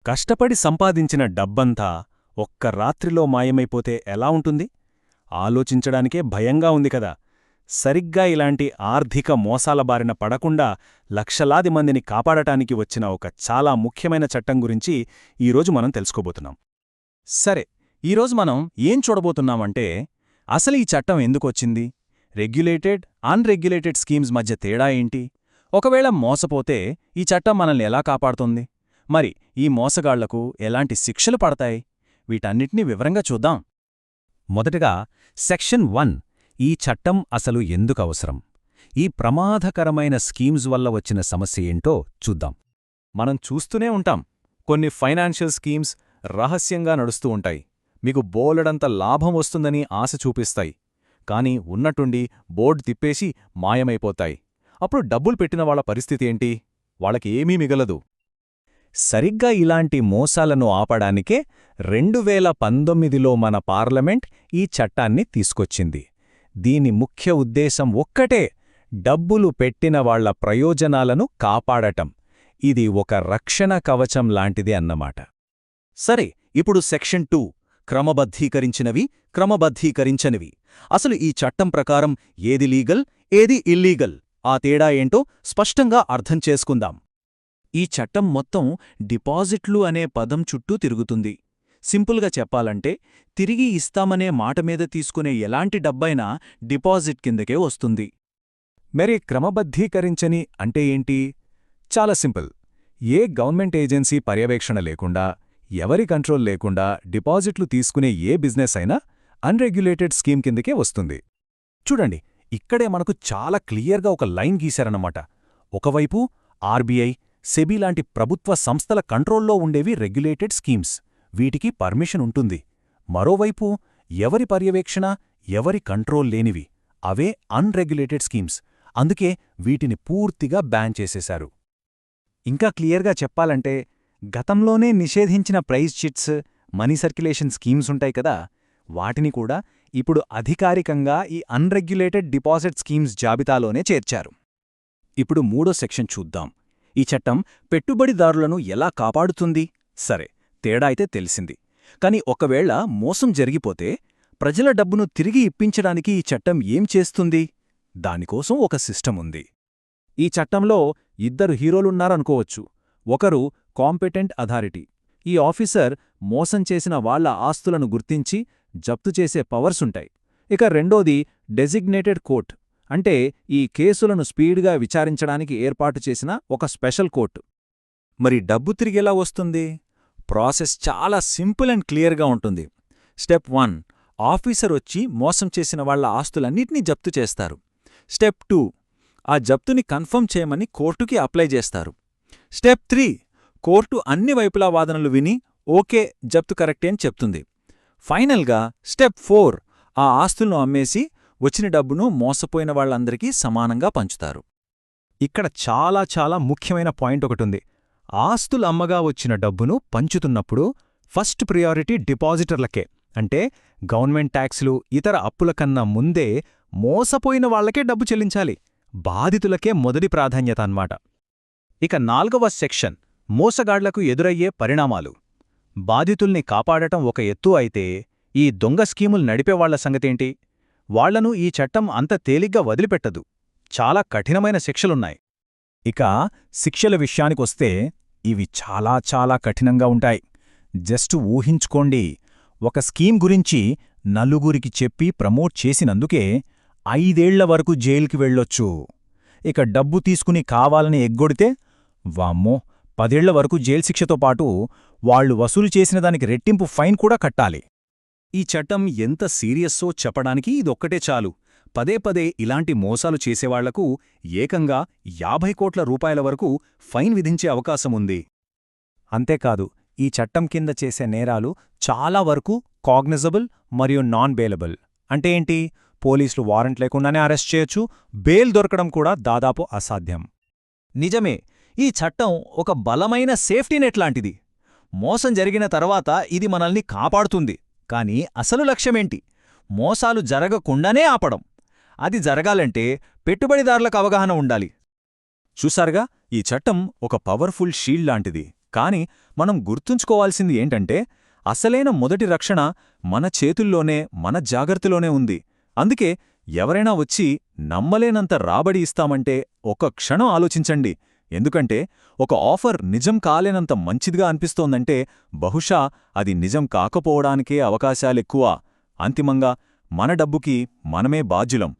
కష్టపడి సంపాదించిన డబ్బంతా ఒక్క రాత్రిలో మాయమైపోతే ఎలా ఉంటుంది? ఆలోచించడానికే భయంగా ఉంది కదా. సరిగ్గా ఇలాంటి ఆర్థిక మోసాల బారిన పడకుండా లక్షలాది మందిని కాపాడటానికి వచ్చిన ఒక చాలా ముఖ్యమైన చట్టం గురించి ఈరోజు మనం తెలుసుకోబోతున్నాం. సరే, ఈరోజు మనం ఏం చూడబోతున్నామంటే, అసలు ఈ చట్టం ఎందుకొచ్చింది, రెగ్యులేటెడ్, అన్రెగ్యులేటెడ్ స్కీమ్స్ మధ్య తేడా ఏంటి, ఒకవేళ మోసపోతే ఈ చట్టం మనల్ని ఎలా కాపాడుతుంది, మరి ఈ మోసగాళ్లకు ఎలాంటి శిక్షలు పడతాయి, వీటన్నిటినీ వివరంగా చూద్దాం. మొదటగా సెక్షన్ 1, ఈ చట్టం అసలు ఎందుకవసరం, ఈ ప్రమాదకరమైన స్కీమ్స్ వల్ల వచ్చిన సమస్య ఏంటో చూద్దాం. మనం చూస్తూనే ఉంటాం, కొన్ని ఫైనాన్షియల్ స్కీమ్స్ రహస్యంగా నడుస్తూ ఉంటాయి. మీకు బోలెడంత లాభం వస్తుందని ఆశ చూపిస్తాయి, కాని ఉన్నట్టుండి బోర్డు తిప్పేసి మాయమైపోతాయి. అప్పుడు డబ్బులు పెట్టిన వాళ్ల పరిస్థితి ఏంటి? వాళ్ళకి ఏమీ మిగలదు. సరిగ్గా ఇలాంటి మోసాలను ఆపడానికే 2019లో మన పార్లమెంట్ ఈ చట్టాన్ని తీసుకొచ్చింది. దీని ముఖ్య ఉద్దేశం ఒక్కటే, డబ్బులు పెట్టిన వాళ్ల ప్రయోజనాలను కాపాడటం. ఇది ఒక రక్షణ కవచం లాంటిది అన్నమాట. సరే, ఇప్పుడు సెక్షన్ 2, క్రమబద్ధీకరించినవి, క్రమబద్ధీకరించనివి. అసలు ఈ చట్టం ప్రకారం ఏది లీగల్, ఏది ఇల్లీగల్, ఆ తేడా ఏంటో స్పష్టంగా అర్థం చేసుకుందాం. ఈ చట్టం మొత్తం డిపాజిట్లు అనే పదం చుట్టూ తిరుగుతుంది. సింపుల్గా చెప్పాలంటే, తిరిగి ఇస్తామనే మాటమీద తీసుకునే ఎలాంటి డబ్బైనా డిపాజిట్ కిందకే వస్తుంది. మరి క్రమబద్ధీకరించని అంటే ఏంటి? చాలా సింపుల్. ఏ గవర్నమెంట్ ఏజెన్సీ పర్యవేక్షణ లేకుండా, ఎవరి కంట్రోల్ లేకుండా డిపాజిట్లు తీసుకునే ఏ బిజినెస్ అయినా అన్రెగ్యులేటెడ్ స్కీమ్ కిందకే వస్తుంది. చూడండి, ఇక్కడే మనకు చాలా క్లియర్గా ఒక లైన్ గీశారన్నమాట. ఒకవైపు ఆర్బీఐ, సెబీ లాంటి ప్రభుత్వ సంస్థల కంట్రోల్లో ఉండేవి రెగ్యులేటెడ్ స్కీమ్స్, వీటికి పర్మిషన్ ఉంటుంది. మరోవైపు ఎవరి పర్యవేక్షణ, ఎవరి కంట్రోల్ లేనివి, అవే అన్రెగ్యులేటెడ్ స్కీమ్స్. అందుకే వీటిని పూర్తిగా బ్యాన్ చేసేశారు. ఇంకా క్లియర్గా చెప్పాలంటే, గతంలోనే నిషేధించిన prize chits, money circulation schemes ఉంటాయి కదా, వాటిని కూడా ఇప్పుడు అధికారికంగా ఈ అన్రెగ్యులేటెడ్ డిపాజిట్ స్కీమ్స్ జాబితాలోనే చేర్చారు. ఇప్పుడు 3వ సెక్షన్ చూద్దాం. ఈ చట్టం పెట్టుబడిదారులను ఎలా కాపాడుతుంది? సరే, తేడా అయితే తెలిసింది. కాని ఒకవేళ మోసం జరిగిపోతే ప్రజల డబ్బును తిరిగి ఇప్పించడానికి ఈ చట్టం ఏం చేస్తుంది? దానికోసం ఒక సిస్టమ్ ఉంది. ఈ చట్టంలో 2 హీరోలున్నారనుకోవచ్చు. ఒకరు కాంపిటెంట్ అథారిటీ. ఈ ఆఫీసర్ మోసం చేసిన వాళ్ల ఆస్తులను గుర్తించి జప్తు చేసే పవర్సుంటాయి. ఇక రెండోది డెసిగ్నేటెడ్ కోర్ట్, అంటే ఈ కేసులను స్పీడ్గా విచారించడానికి ఏర్పాటు చేసిన ఒక స్పెషల్ కోర్టు. మరి డబ్బు తిరిగేలా వస్తుంది? ప్రాసెస్ చాలా సింపుల్ అండ్ క్లియర్గా ఉంటుంది. స్టెప్ 1, ఆఫీసర్ వచ్చి మోసం చేసిన వాళ్ల ఆస్తులన్నిటినీ జప్తు చేస్తారు. స్టెప్ 2, ఆ జప్తుని కన్ఫర్మ్ చేయమని కోర్టుకి అప్లై చేస్తారు. స్టెప్ 3, కోర్టు అన్ని వైపులా వాదనలు విని ఓకే, జప్తు కరెక్టే అని చెప్తుంది. ఫైనల్గా స్టెప్ 4, ఆ ఆస్తులను అమ్మేసి వచ్చిన డబ్బును మోసపోయిన వాళ్లందరికీ సమానంగా పంచుతారు. ఇక్కడ చాలా చాలా ముఖ్యమైన పాయింట్ ఒకటుంది. ఆస్తులు అమ్మగా వచ్చిన డబ్బును పంచుతున్నప్పుడు ఫస్ట్ ప్రియారిటీ డిపాజిటర్లకే, అంటే గవర్నమెంట్ ట్యాక్సులు, ఇతర అప్పుల కన్నా ముందే మోసపోయిన వాళ్లకే డబ్బు చెల్లించాలి. బాధితులకే మొదటి ప్రాధాన్యత అన్నమాట. ఇక 4వ సెక్షన్, మోసగాళ్లకు ఎదురయ్యే పరిణామాలు. బాధితుల్ని కాపాడటం ఒక ఎత్తు అయితే, ఈ దొంగ స్కీములు నడిపేవాళ్ల సంగతేంటి? వాళ్లను ఈ చట్టం అంత తేలిగ్గా వదిలిపెట్టదు. చాలా కఠినమైన శిక్షలున్నాయి. ఇక శిక్షల విషయానికొస్తే ఇవి చాలా చాలా కఠినంగా ఉంటాయి. జస్ట్ ఊహించుకోండి, ఒక స్కీమ్ గురించి నలుగురికి చెప్పి ప్రమోట్ చేసినందుకే 5 ఏళ్ల వరకు జైలుకి వెళ్ళొచ్చు. ఇక డబ్బు తీసుకుని కావాలని ఎగ్గొడితే వామ్మో, 10 ఏళ్ల వరకు జైలు శిక్షతో పాటు వాళ్లు వసూలు చేసిన దానికి రెట్టింపు ఫైన్ కూడా కట్టాలి. ఈ చట్టం ఎంత సీరియస్సో చెప్పడానికి ఇదొక్కటే చాలు. పదే పదే ఇలాంటి మోసాలు చేసేవాళ్లకు ఏకంగా 50 కోట్ల రూపాయల వరకు ఫైన్ విధించే అవకాశముంది. అంతేకాదు, ఈ చట్టం కింద చేసే నేరాలు చాలా వరకు కాగ్నిజబుల్ మరియు నాన్ బెయిలబుల్. అంటే ఏంటి? పోలీసులు వారెంట్ లేకుండానే అరెస్ట్ చేయొచ్చు, బెయిల్ దొరకడం కూడా దాదాపు అసాధ్యం. నిజమే, ఈ చట్టం ఒక బలమైన సేఫ్టీ నెట్ లాంటిది. మోసం జరిగిన తర్వాత ఇది మనల్ని కాపాడుతుంది. కాని అసలు లక్ష్యమేంటి? మోసాలు జరగకుండానే ఆపడం. అది జరగాలంటే పెట్టుబడిదారులకు అవగాహన ఉండాలి. చూసారుగా, ఈ చట్టం ఒక పవర్ఫుల్ షీల్డ్ లాంటిది. కాని మనం గుర్తుంచుకోవాల్సింది ఏంటంటే అసలైన మొదటి రక్షణ మన చేతుల్లోనే, మన జాగ్రత్తలోనే ఉంది. అందుకే ఎవరైనా వచ్చి నమ్మలేనంత రాబడి ఇస్తామంటే ఒక్క క్షణం ఆలోచించండి. ఎందుకంటే ఒక ఆఫర్ నిజం కాలేనంత మంచిదిగా అనిపిస్తోందంటే బహుశా అది నిజం కాకపోవడానికే అవకాశాలెక్కువ. అంతిమంగా మన డబ్బుకి మనమే బాధ్యులం.